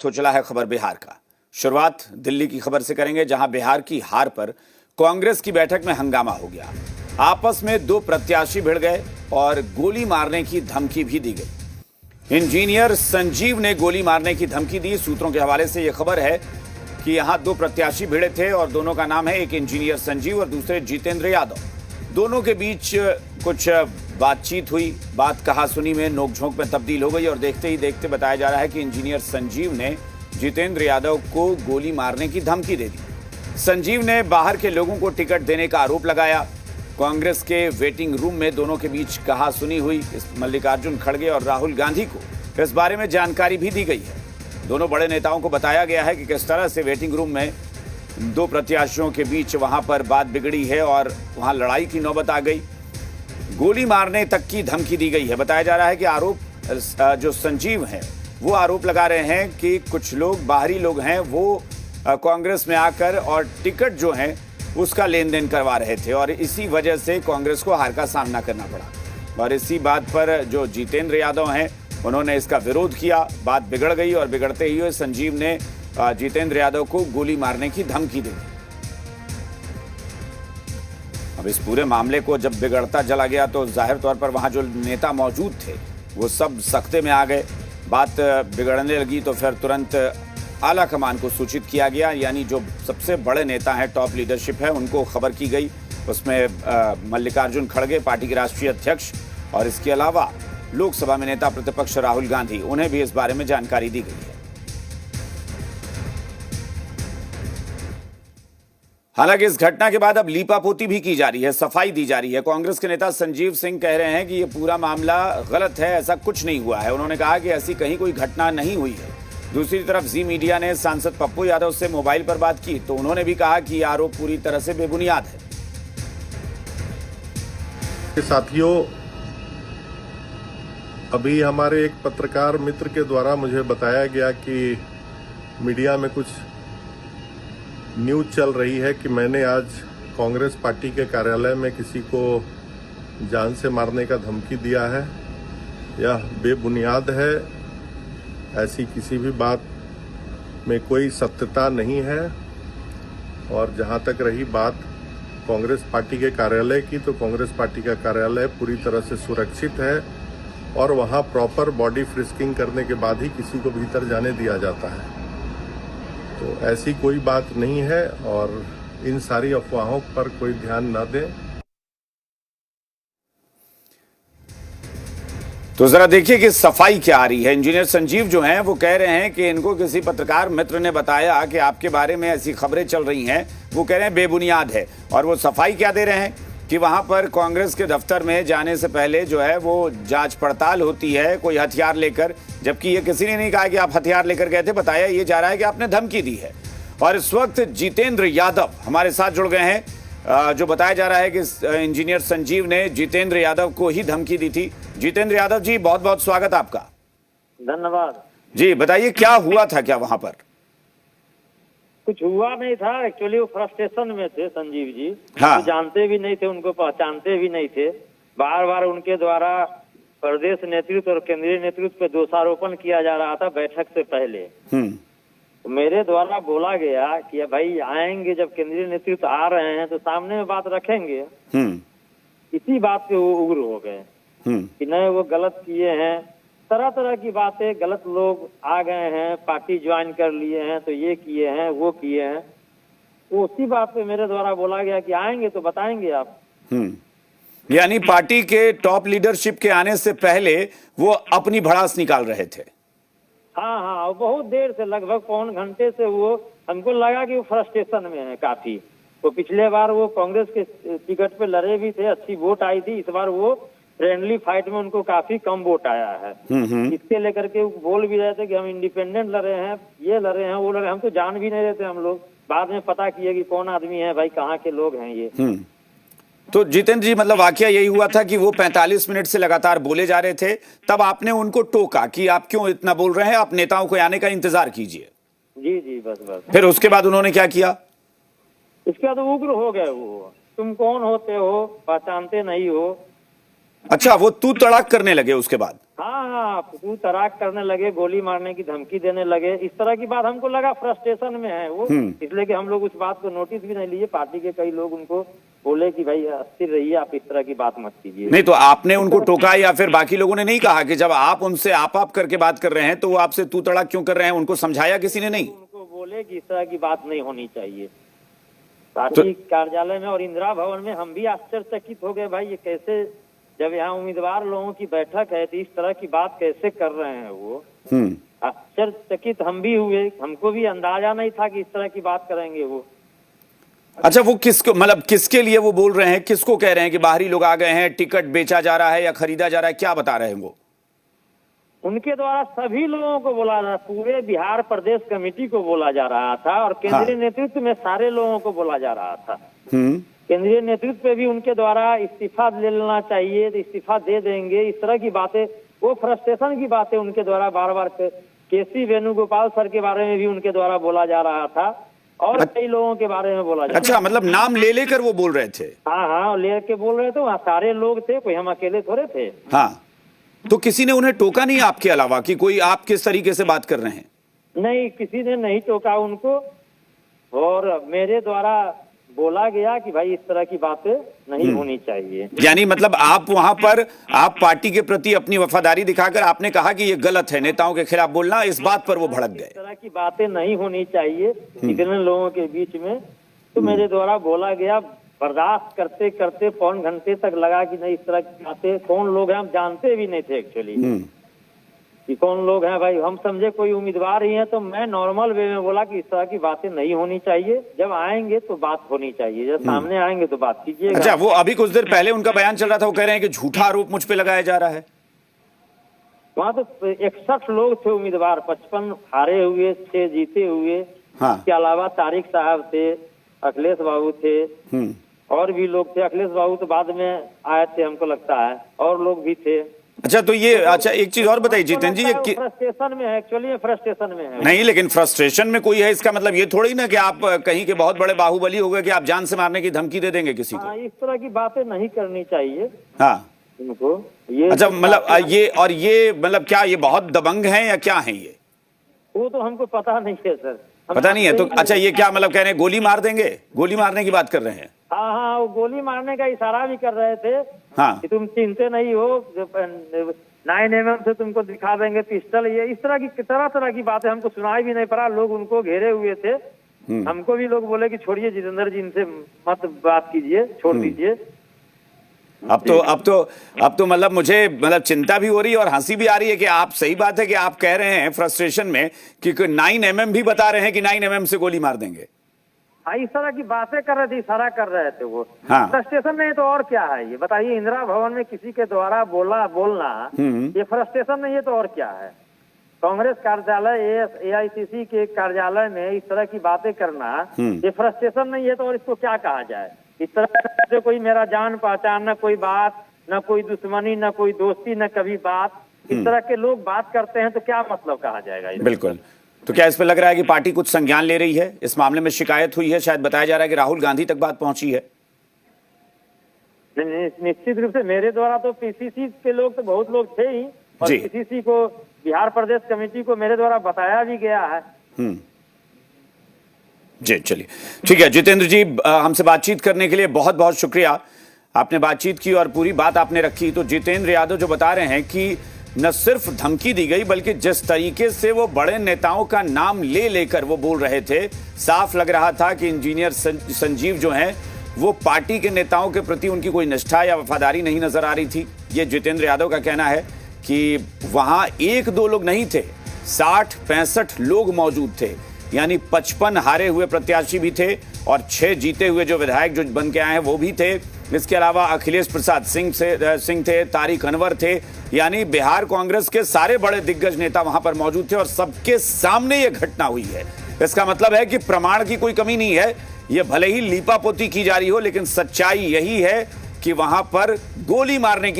वक्त हो चला है खबर बिहार का। शुरुआत दिल्ली की खबर से करेंगे, जहां बिहार की हार पर कांग्रेस की बैठक में हंगामा हो गया। आपस में दो प्रत्याशी भिड़ गए और गोली मारने की धमकी भी दी गई। इंजीनियर संजीव ने गोली मारने की धमकी दी। सूत्रों के हवाले से यह खबर है कि यहां दो प्रत्याशी भिड़े थे और दोनों का नाम है, एक इंजीनियर संजीव और दूसरे जितेंद्र यादव। दोनों के बीच कुछ बातचीत हुई, बात कहासुनी में नोकझोंक में तब्दील हो गई और देखते ही देखते बताया जा रहा है कि इंजीनियर संजीव ने जितेंद्र यादव को गोली मारने की धमकी दे दी। संजीव ने बाहर के लोगों को टिकट देने का आरोप लगाया। कांग्रेस के वेटिंग रूम में दोनों के बीच कहासुनी हुई। इस मल्लिकार्जुन खड़गे और राहुल गांधी को इस बारे में जानकारी भी दी गई है। दोनों बड़े नेताओं को बताया गया है कि किस तरह से वेटिंग रूम में दो प्रत्याशियों के बीच वहां पर बात बिगड़ी है और वहां लड़ाई की नौबत आ गई। गोली मारने तक की धमकी दी गई है। बताया जा रहा है कि आरोप जो संजीव हैं वो आरोप लगा रहे हैं कि कुछ लोग, बाहरी लोग हैं, वो कांग्रेस में आकर और टिकट जो है उसका लेन देन करवा रहे थे और इसी वजह से कांग्रेस को हार का सामना करना पड़ा। और इसी बात पर जो जितेंद्र यादव हैं उन्होंने इसका विरोध किया। बात बिगड़ गई और बिगड़ते ही हुए संजीव ने जितेंद्र यादव को गोली मारने की धमकी दी। अब इस पूरे मामले को जब बिगड़ता चला गया तो जाहिर तौर पर वहां जो नेता मौजूद थे वो सब सख्ते में आ गए। बात बिगड़ने लगी तो फिर तुरंत आला कमान को सूचित किया गया, यानी जो सबसे बड़े नेता हैं, टॉप लीडरशिप है, उनको खबर की गई। उसमें मल्लिकार्जुन खड़गे पार्टी के राष्ट्रीय अध्यक्ष और इसके अलावा लोकसभा में नेता प्रतिपक्ष राहुल गांधी, उन्हें भी इस बारे में जानकारी दी गई है। हालांकि इस घटना के बाद अब लीपापोती भी की जा रही है, सफाई दी जा रही है। कांग्रेस के नेता संजीव सिंह कह रहे हैं कि यह पूरा मामला गलत है, ऐसा कुछ नहीं हुआ है। उन्होंने कहा कि ऐसी कहीं कोई घटना नहीं हुई है। दूसरी तरफ जी मीडिया ने सांसद पप्पू यादव से मोबाइल पर बात की तो उन्होंने भी कहा कि यह आरोप पूरी तरह से बेबुनियाद है। साथियों, अभी हमारे एक पत्रकार मित्र के द्वारा मुझे बताया गया कि मीडिया में कुछ न्यूज चल रही है कि मैंने आज कांग्रेस पार्टी के कार्यालय में किसी को जान से मारने का धमकी दिया है। यह बेबुनियाद है। ऐसी किसी भी बात में कोई सत्यता नहीं है। और जहां तक रही बात कांग्रेस पार्टी के कार्यालय की, तो कांग्रेस पार्टी का कार्यालय पूरी तरह से सुरक्षित है और वहां प्रॉपर बॉडी फ्रिस्किंग करने के बाद ही किसी को भीतर जाने दिया जाता है। तो ऐसी कोई बात नहीं है और इन सारी अफवाहों पर कोई ध्यान न दें। तो जरा देखिए कि सफाई क्या आ रही है। इंजीनियर संजीव जो हैं वो कह रहे हैं कि इनको किसी पत्रकार मित्र ने बताया कि आपके बारे में ऐसी खबरें चल रही हैं, वो कह रहे हैं बेबुनियाद है। और वो सफाई क्या दे रहे हैं कि वहां पर कांग्रेस के दफ्तर में जाने से पहले जो है वो जांच पड़ताल होती है कोई हथियार लेकर, जबकि ये किसी ने नहीं कहा कि आप हथियार लेकर गए थे। बताया ये जा रहा है कि आपने धमकी दी है। और इस वक्त जितेंद्र यादव हमारे साथ जुड़ गए हैं, जो बताया जा रहा है कि इंजीनियर संजीव ने जितेंद्र यादव को ही धमकी दी थी। जितेंद्र यादव जी, बहुत बहुत स्वागत आपका। धन्यवाद जी, बताइए क्या हुआ था, क्या वहां पर कुछ हुआ नहीं था। एक्चुअली वो फ्रस्ट्रेशन में थे संजीव जी। हाँ। तो जानते भी नहीं थे, उनको पहचानते भी नहीं थे। बार बार उनके द्वारा प्रदेश नेतृत्व और केंद्रीय नेतृत्व पे दोषारोपण किया जा रहा था बैठक से पहले। तो मेरे द्वारा बोला गया कि भाई आएंगे, जब केंद्रीय नेतृत्व आ रहे हैं तो सामने में बात रखेंगे। इसी बात पे वो उग्र हो गए कि नहीं, वो गलत किए हैं। तरह तरह की बातें, गलत लोग आ गए हैं, पार्टी ज्वाइन कर लिए हैं, तो ये किए हैं, वो किए हैं। तो उसी बात पे मेरे द्वारा बोला गया कि आएंगे तो बताएंगे आप। यानी पार्टी के टॉप लीडरशिप के आने से पहले वो अपनी भड़ास निकाल रहे थे। हाँ, बहुत देर से, लगभग पौन घंटे से वो, हमको लगा कि वो फ्रस्ट्रेशन में है काफी। तो पिछले बार वो कांग्रेस के टिकट पे लड़े भी थे, अच्छी वोट आई थी। इस बार वो फ्रेंडली फाइट में उनको काफी कम वोट आया है। इसके लेकर के बोल भी रहे थे कि हम इंडिपेंडेंट लड़े हैं, ये लड़े हैं, वो लड़े। हम तो जान भी नहीं रहे थे। हम लोग बाद में पता किए कि कौन आदमी है, भाई कहाँ के लोग हैं ये। तो जितेंद्र जी, मतलब वाकया यही हुआ था कि वो 45 मिनट से लगातार बोले जा रहे थे, तब आपने उनको टोका कि आप क्यों इतना बोल रहे हैं, आप नेताओं को आने का इंतजार कीजिए। जी, बस। फिर उसके बाद उन्होंने क्या किया? इसके बाद उग्र हो गए वो, तुम कौन होते हो, पहचानते नहीं हो। अच्छा, वो तू तड़ाक करने लगे उसके बाद? हाँ, तू तराक करने लगे, गोली मारने की धमकी देने लगे, इस तरह की बात हमको लगा फ्रस्ट्रेशन में है वो, इसलिए कि हम लोग उस बात को नोटिस भी नहीं लिए। पार्टी के कई लोग उनको बोले कि भाई स्थिर रहिए, आप इस तरह की बात मत कीजिए। नहीं तो आपने उनको टोका या फिर बाकी लोगों ने नहीं कहा कि जब आप उनसे आप करके बात कर रहे हैं तो वो आपसे तू तड़ाक क्यों कर रहे हैं? उनको समझाया किसी ने नहीं? उनको बोले कि इस तरह की बात नहीं होनी चाहिए। पार्टी कार्यालय में और इंदिरा भवन में हम भी आश्चर्यचकित हो गए, भाई ये कैसे, जब यहाँ उम्मीदवार लोगों की बैठक है तो इस तरह की बात कैसे कर रहे हैं वो। आश्चर्यचकित हम भी हुए, हमको भी अंदाजा नहीं था कि इस तरह की बात करेंगे वो। अच्छा, वो किसको, मतलब किसके लिए वो बोल रहे हैं? किसको कह रहे हैं कि बाहरी लोग आ गए हैं, टिकट बेचा जा रहा है या खरीदा जा रहा है? क्या बता रहे हैं वो? उनके द्वारा सभी लोगों को बोला जा रहा, पूरे बिहार प्रदेश कमेटी को बोला जा रहा था और केंद्रीय नेतृत्व में सारे लोगों को बोला जा रहा था। केंद्रीय नेतृत्व पे भी उनके द्वारा इस्तीफा ले लेना चाहिए तो इस्तीफा दे देंगे, इस तरह की बातें, वो फ्रस्ट्रेशन की बातें उनके द्वारा बार बार केसी वेणुगोपाल सर के बारे में भी उनके द्वारा बोला जा रहा था और कई लोगों के बारे में बोला जा रहा था। अच्छा, मतलब नाम ले लेकर वो बोल रहे थे? हाँ, लेके बोल रहे थे, वहाँ सारे लोग थे, कोई हम अकेले थोड़े थे। हाँ, तो किसी ने उन्हें टोका नहीं आपके अलावा कि कोई आप किस तरीके से बात कर रहे हैं? नहीं, किसी ने नहीं टोका उनको और मेरे द्वारा बोला गया कि भाई इस तरह की बातें नहीं होनी चाहिए। यानी मतलब आप वहां पर आप पार्टी के प्रति अपनी वफादारी दिखाकर आपने कहा कि ये गलत है नेताओं के खिलाफ बोलना, इस बात पर वो भड़क गए। इस तरह की बातें नहीं होनी चाहिए इतने लोगों के बीच में, तो मेरे द्वारा बोला गया। बर्दाश्त करते करते पौन घंटे तक लगा कि नहीं, इस तरह की बातें, कौन लोग हैं हम जानते भी नहीं थे एक्चुअली कि कौन लोग हैं। भाई हम समझे कोई उम्मीदवार ही है, तो मैं नॉर्मल वे में बोला कि इस तरह की बातें नहीं होनी चाहिए, जब आएंगे तो बात होनी चाहिए, जब सामने आएंगे तो बात कीजिएगा। अच्छा, वो अभी कुछ देर पहले उनका बयान चल रहा था, वो कह रहे हैं कि झूठा आरोप मुझ पे लगाया जा रहा है। वहाँ तो 61 लोग थे उम्मीदवार, 55 हारे हुए, 6 जीते हुए। इसके अलावा तारिक साहब थे, अखिलेश बाबू थे और भी लोग थे। अखिलेश बाबू तो बाद में आए थे हमको लगता है, और लोग भी थे। अच्छा, तो ये, अच्छा एक चीज और बताइए जितेंद्र जी, ये फ्रस्ट्रेशन में है एक्चुअली, फ्रस्ट्रेशन में है। नहीं, लेकिन फ्रस्ट्रेशन में कोई है, इसका मतलब ये थोड़ी ना कि आप कहीं के बहुत बड़े बाहुबली हो गए कि आप जान से मारने की धमकी दे देंगे किसी को। इस तरह की बातें नहीं करनी चाहिए उनको। ये अच्छा, मतलब ये, और ये मतलब क्या ये बहुत दबंग हैं या क्या है ये? वो तो हमको पता नहीं है सर, पता नहीं है तो। अच्छा, ये क्या मतलब कह रहे हैं गोली मार देंगे? गोली मारने की बात कर रहे हैं? हाँ, वो गोली मारने का इशारा भी कर रहे थे। कि तुम चिंते नहीं हो, 9mm से तुमको दिखा देंगे पिस्टल, ये इस तरह की तरह की बातें हमको सुनाई भी नहीं पड़ा। लोग उनको घेरे हुए थे, हमको भी लोग बोले कि छोड़िए जितेंद्र जी, इनसे मत बात कीजिए, छोड़ दीजिए। अब तो मतलब मुझे मतलब चिंता भी हो रही है और हंसी भी आ रही है कि आप, सही बात है कि आप कह रहे हैं फ्रस्ट्रेशन में कि 9mm भी बता रहे हैं कि 9mm से गोली मार देंगे। हाँ, इस तरह की बातें कर रहे थे, इशारा कर रहे थे वो। हाँ। फ्रस्ट्रेशन नहीं तो और क्या है ये बताइए? इंदिरा भवन में किसी के द्वारा बोलना ये फ्रस्ट्रेशन नहीं है तो और क्या है? कांग्रेस कार्यालय, AICC के कार्यालय में इस तरह की बातें करना ये फ्रस्ट्रेशन नहीं है तो और इसको क्या कहा जाए? इस तरह से कोई मेरा जान पहचान, न कोई बात, न कोई दुश्मनी, न कोई दोस्ती, न कभी बात, इस तरह के लोग बात करते हैं तो क्या मतलब कहा जाएगा? बिल्कुल। तो क्या इस पर लग रहा है कि पार्टी कुछ संज्ञान ले रही है? इस मामले में शिकायत हुई है, शायद बताया जा रहा है कि राहुल गांधी तक बात पहुंची है। निश्चित रूप से मेरे द्वारा तो PCC के लोग तो बहुत लोग थे ही, और PCC को, बिहार प्रदेश कमेटी को मेरे द्वारा बताया भी गया है। जी, चलिए ठीक है जितेंद्र जी, हमसे बातचीत करने के लिए बहुत बहुत शुक्रिया। आपने बातचीत की और पूरी बात आपने रखी। तो जितेंद्र यादव जो बता रहे हैं कि न सिर्फ धमकी दी गई, बल्कि जिस तरीके से वो बड़े नेताओं का नाम ले लेकर वो बोल रहे थे, साफ लग रहा था कि इंजीनियर संजीव जो हैं वो पार्टी के नेताओं के प्रति उनकी कोई निष्ठा या वफादारी नहीं नजर आ रही थी। ये जितेंद्र यादव का कहना है कि वहां 1-2 लोग नहीं थे, 60-65 लोग मौजूद थे, यानी 55 हारे हुए प्रत्याशी भी थे और 6 जीते हुए जो विधायक जो बन के आए हैं वो भी थे। इसके अलावा अखिलेश प्रसाद सिंह थे, तारिक अनवर थे, यानी बिहार कांग्रेस के सारे बड़े दिग्गज नेता वहां पर मौजूद थे और सबके सामने ये घटना हुई है। इसका मतलब है कि प्रमाण की कोई कमी नहीं है। ये भले ही लीपापोती की जा रही हो, लेकिन सच्चाई यही है कि वहां पर गोली मारने की